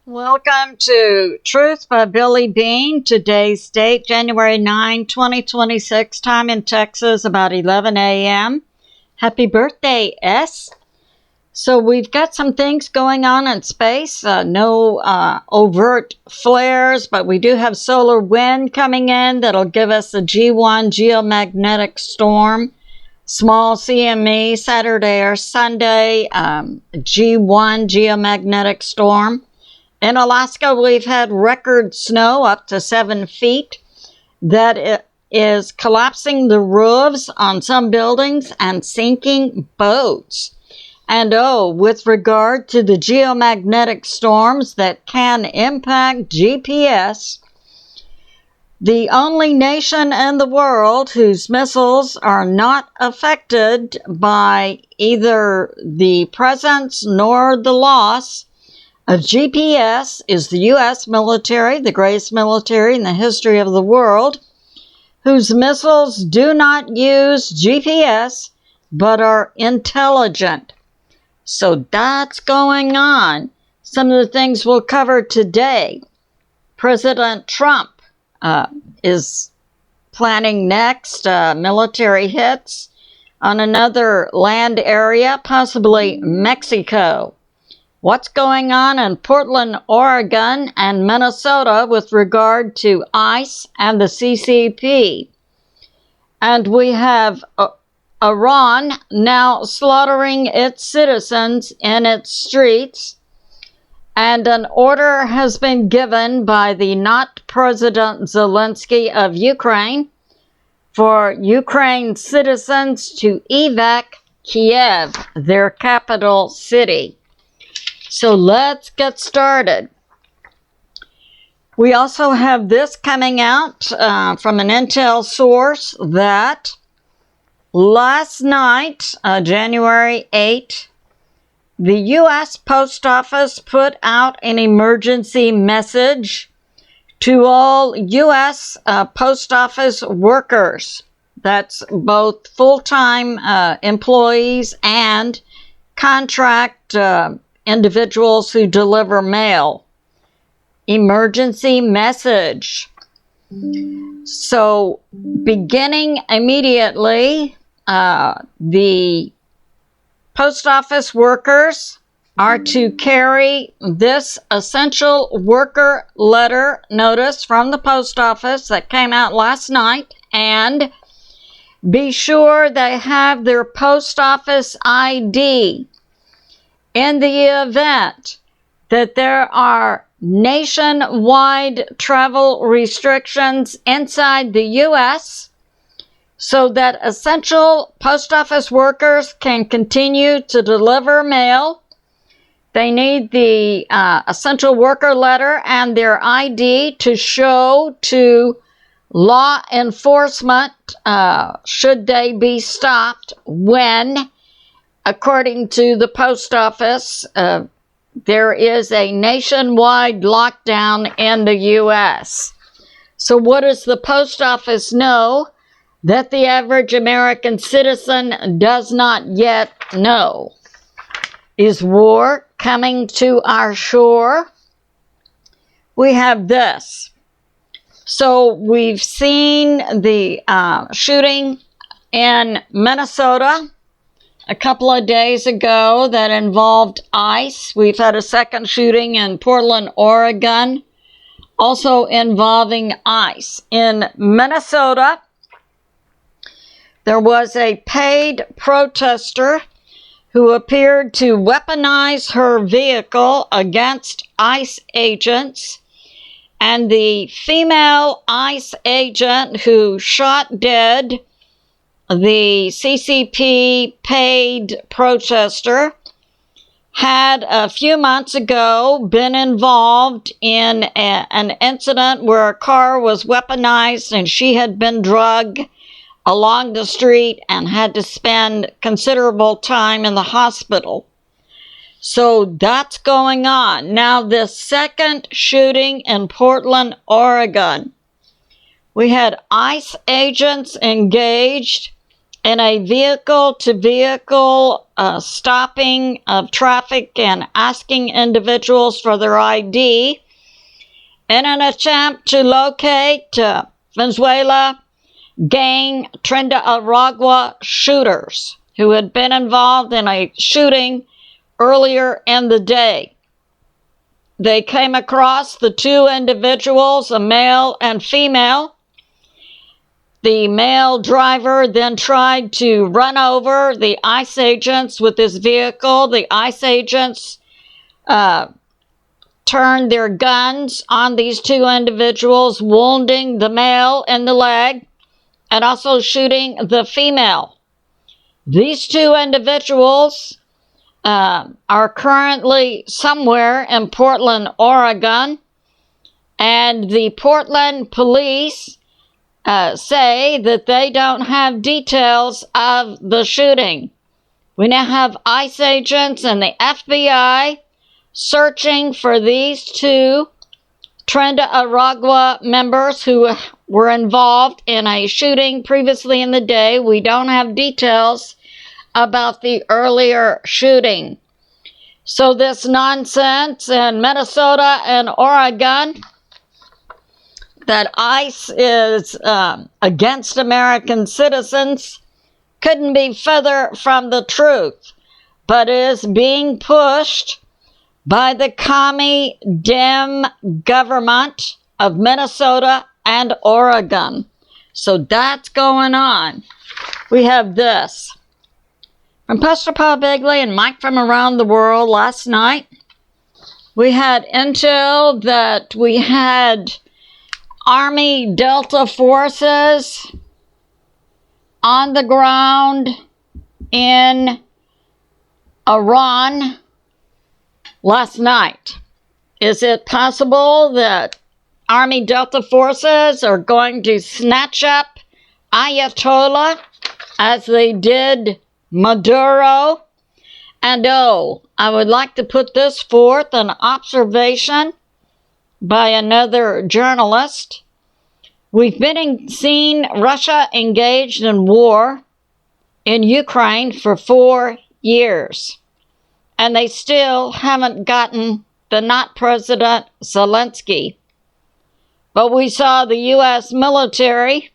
Welcome to Truth by Billie Beene. Today's date, January 9, 2026, time in Texas, about 11 a.m. Happy birthday, S. So we've got some things going on in space. No overt flares, but we do have solar wind coming in that'll give us a G1 geomagnetic storm. Small CME Saturday or Sunday, G1 geomagnetic storm. In Alaska, we've had record snow up to 7 feet that is collapsing the roofs on some buildings and sinking boats. And with regard to the geomagnetic storms that can impact GPS, the only nation in the world whose missiles are not affected by either the presence nor the loss of GPS is the U.S. military, the greatest military in the history of the world, whose missiles do not use GPS but are intelligent. So that's going on. Some of the things we'll cover today. President Trump is planning next military hits on another land area, possibly Mexico. What's going on in Portland, Oregon, and Minnesota with regard to ICE and the CCP? And we have Iran now slaughtering its citizens in its streets. And an order has been given by the not President Zelensky of Ukraine for Ukraine citizens to evac Kiev, their capital city. So let's get started. We also have this coming out from an intel source that last night, January 8, the U.S. Post Office put out an emergency message to all U.S. Post Office workers. That's both full-time employees and contract individuals who deliver mail. Emergency message. So, beginning immediately, the Post Office workers are to carry this essential worker letter notice from the Post Office that came out last night, and be sure they have their Post Office ID. In the event that there are nationwide travel restrictions inside the U.S., so that essential Post Office workers can continue to deliver mail, they need the essential worker letter and their ID to show to law enforcement should they be stopped when, according to the Post Office, there is a nationwide lockdown in the U.S. So what does the Post Office know that the average American citizen does not yet know? Is war coming to our shore? We have this. So we've seen the shooting in Minnesota a couple of days ago that involved ICE. We've had a second shooting in Portland, Oregon, also involving ICE. In Minnesota, there was a paid protester who appeared to weaponize her vehicle against ICE agents, and the female ICE agent who shot dead the CCP paid protester had a few months ago been involved in an incident where a car was weaponized and she had been drugged along the street and had to spend considerable time in the hospital. So that's going on. Now, this second shooting in Portland, Oregon, we had ICE agents engaged in a vehicle-to-vehicle stopping of traffic and asking individuals for their ID in an attempt to locate Venezuela gang Trinidad Aragua shooters who had been involved in a shooting earlier in the day. They came across the two individuals, a male and female. The male driver then tried to run over the ICE agents with his vehicle. The ICE agents turned their guns on these two individuals, wounding the male in the leg and also shooting the female. These two individuals are currently somewhere in Portland, Oregon, and the Portland police say that they don't have details of the shooting. We now have ICE agents and the FBI searching for these two Trinidad Aragua members who were involved in a shooting previously in the day. We don't have details about the earlier shooting. So this nonsense in Minnesota and Oregon that ICE is against American citizens couldn't be further from the truth, but is being pushed by the commie Dem government of Minnesota and Oregon. So that's going on. We have this from Pastor Paul Begley and Mike from around the world last night. We had intel that we had Army Delta forces on the ground in Iran last night. Is it possible that Army Delta forces are going to snatch up Ayatollah as they did Maduro? And I would like to put this forth, an observation by another journalist. We've been seeing Russia engaged in war in Ukraine for 4 years, and they still haven't gotten the not President Zelensky. But we saw the U.S. military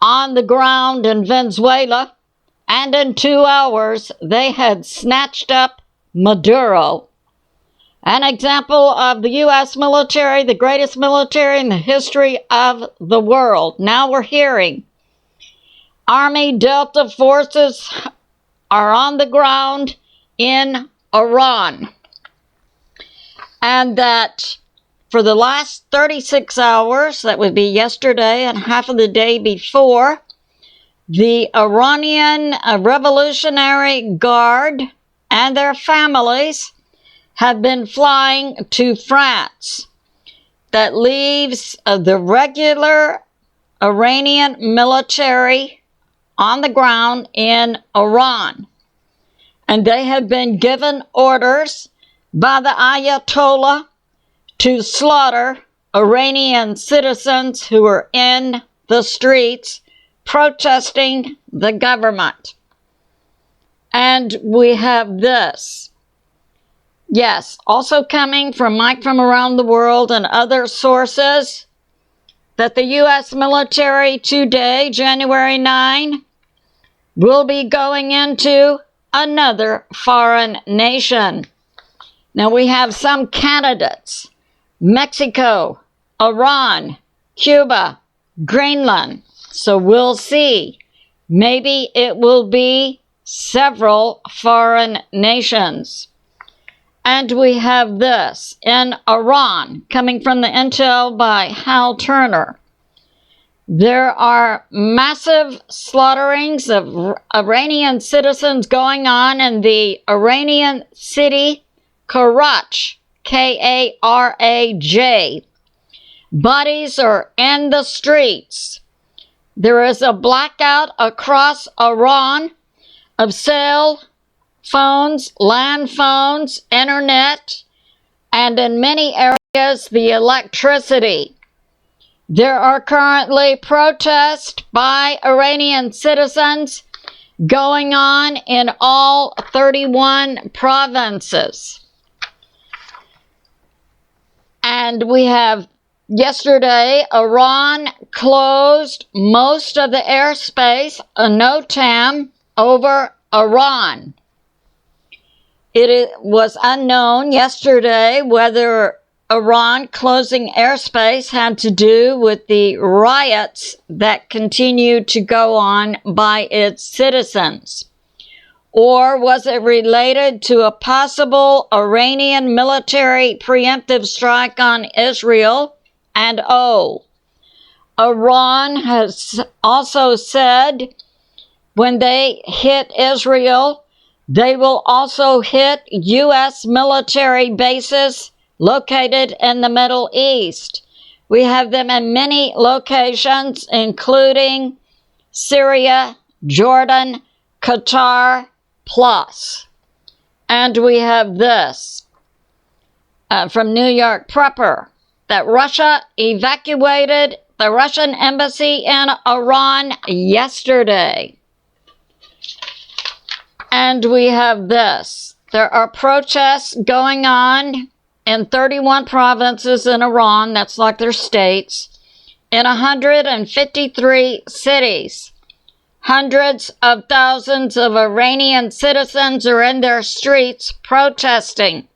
on the ground in Venezuela, and in 2 hours they had snatched up Maduro. An example of the U.S. military, the greatest military in the history of the world. Now we're hearing Army Delta forces are on the ground in Iran. And that for the last 36 hours, that would be yesterday and half of the day before, the Iranian Revolutionary Guard and their families have been flying to France. That leaves the regular Iranian military on the ground in Iran. And they have been given orders by the Ayatollah to slaughter Iranian citizens who are in the streets protesting the government. And we have this. Yes, also coming from Mike from around the world and other sources, that the U.S. military today, January 9, will be going into another foreign nation. Now we have some candidates: Mexico, Iran, Cuba, Greenland. So we'll see. Maybe it will be several foreign nations. And we have this in Iran, coming from the intel by Hal Turner. There are massive slaughterings of Iranian citizens going on in the Iranian city Karaj, K-A-R-A-J. Bodies are in the streets. There is a blackout across Iran of cell phones, land phones, internet, and in many areas, the electricity. There are currently protests by Iranian citizens going on in all 31 provinces. And we have yesterday, Iran closed most of the airspace, NOTAM, over Iran. It was unknown yesterday whether Iran closing airspace had to do with the riots that continue to go on by its citizens. Or was it related to a possible Iranian military preemptive strike on Israel? And Iran has also said when they hit Israel, they will also hit U.S. military bases located in the Middle East. We have them in many locations, including Syria, Jordan, Qatar, plus. And we have this from New York Prepper, that Russia evacuated the Russian embassy in Iran yesterday. And we have this. There are protests going on in 31 provinces in Iran, that's like their states, in 153 cities. Hundreds of thousands of Iranian citizens are in their streets protesting.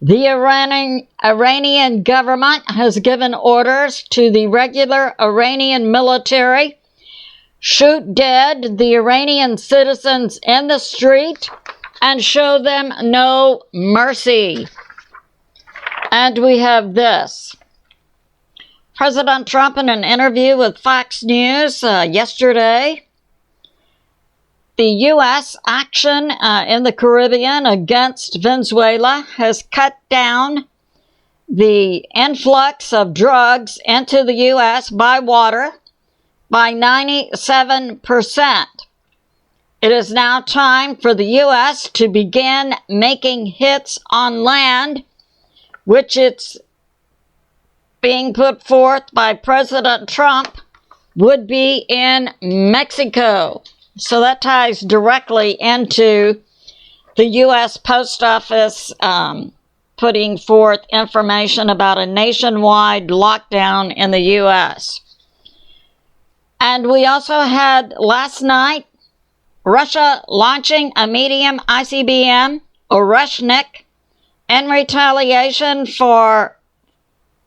The Iranian government has given orders to the regular Iranian military, shoot dead the Iranian citizens in the street and show them no mercy. And we have this. President Trump in an interview with Fox News yesterday. The U.S. action in the Caribbean against Venezuela has cut down the influx of drugs into the U.S. by water by 97%. It is now time for the U.S. to begin making hits on land, which it's being put forth by President Trump, would be in Mexico. So that ties directly into the U.S. Post Office putting forth information about a nationwide lockdown in the U.S. And we also had last night Russia launching a medium ICBM, Oreshnik, in retaliation for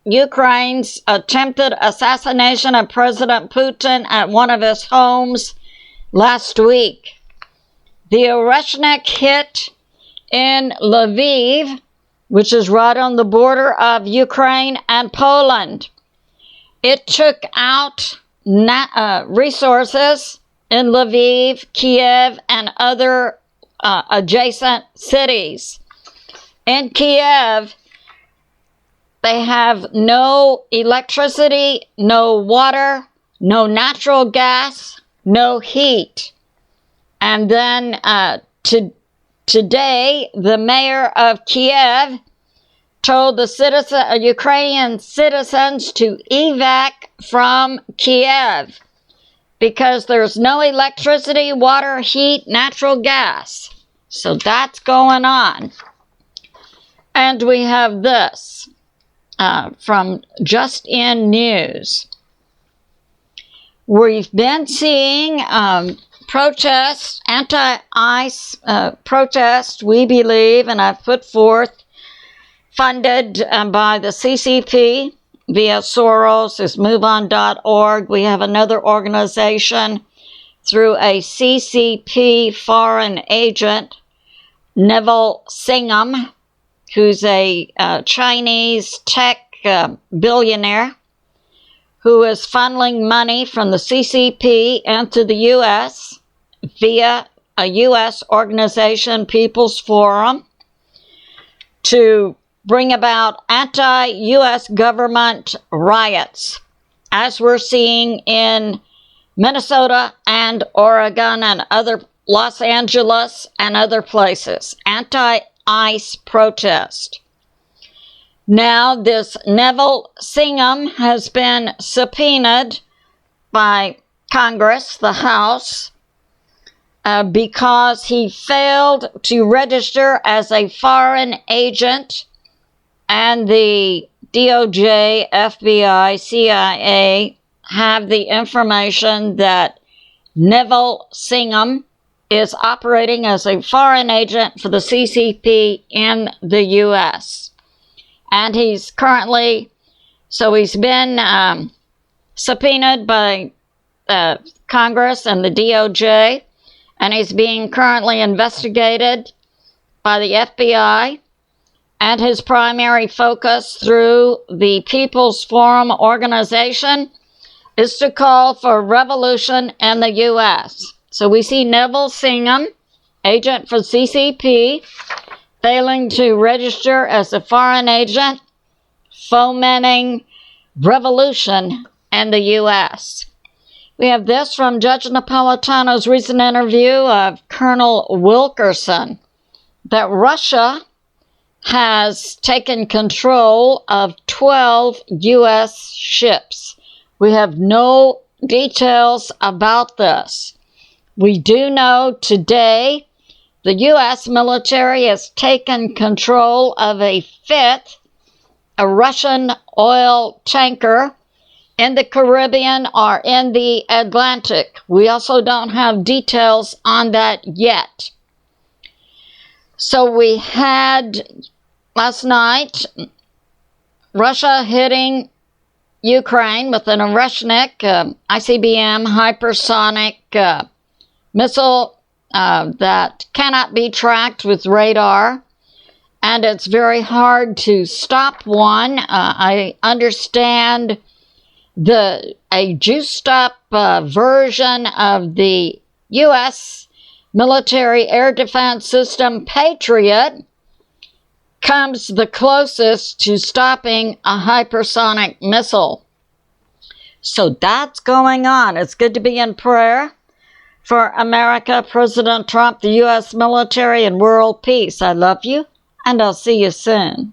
Ukraine's attempted assassination of President Putin at one of his homes last week. The Oreshnik hit in Lviv, which is right on the border of Ukraine and Poland. It took out resources in Lviv, Kiev, and other adjacent cities. In Kiev, they have no electricity, no water, no natural gas, no heat. And then today, the mayor of Kiev told the Ukrainian citizens to evac from Kiev because there's no electricity, water, heat, natural gas. So that's going on. And we have this from Just In News. We've been seeing protests, anti-ICE protests, we believe, and I've put forth, funded by the CCP via Soros, is MoveOn.org. We have another organization through a CCP foreign agent, Neville Singham, who's a Chinese tech billionaire, who is funneling money from the CCP into the U.S. via a U.S. organization, People's Forum, to bring about anti-U.S. government riots, as we're seeing in Minnesota and Oregon and other Los Angeles and other places. Anti-ICE protest. Now, this Neville Singham has been subpoenaed by Congress, the House, because he failed to register as a foreign agent, and the DOJ, FBI, CIA have the information that Neville Singham is operating as a foreign agent for the CCP in the U.S. And he's currently, so he's been subpoenaed by Congress and the DOJ, and he's being currently investigated by the FBI. And his primary focus through the People's Forum organization is to call for revolution in the U.S. So we see Neville Singham, agent for CCP, failing to register as a foreign agent, fomenting revolution in the U.S. We have this from Judge Napolitano's recent interview of Colonel Wilkerson, that Russia has taken control of 12 U.S. ships. We have no details about this. We do know today the U.S. military has taken control of a fifth, a Russian oil tanker in the Caribbean or in the Atlantic. We also don't have details on that yet. So we had last night Russia hitting Ukraine with an Oreshnik ICBM hypersonic missile that cannot be tracked with radar, and it's very hard to stop one. I understand a juiced up version of the U.S. military air defense system Patriot comes the closest to stopping a hypersonic missile. So that's going on. It's good to be in prayer for America, President Trump, the U.S. military, and world peace. I love you, and I'll see you soon.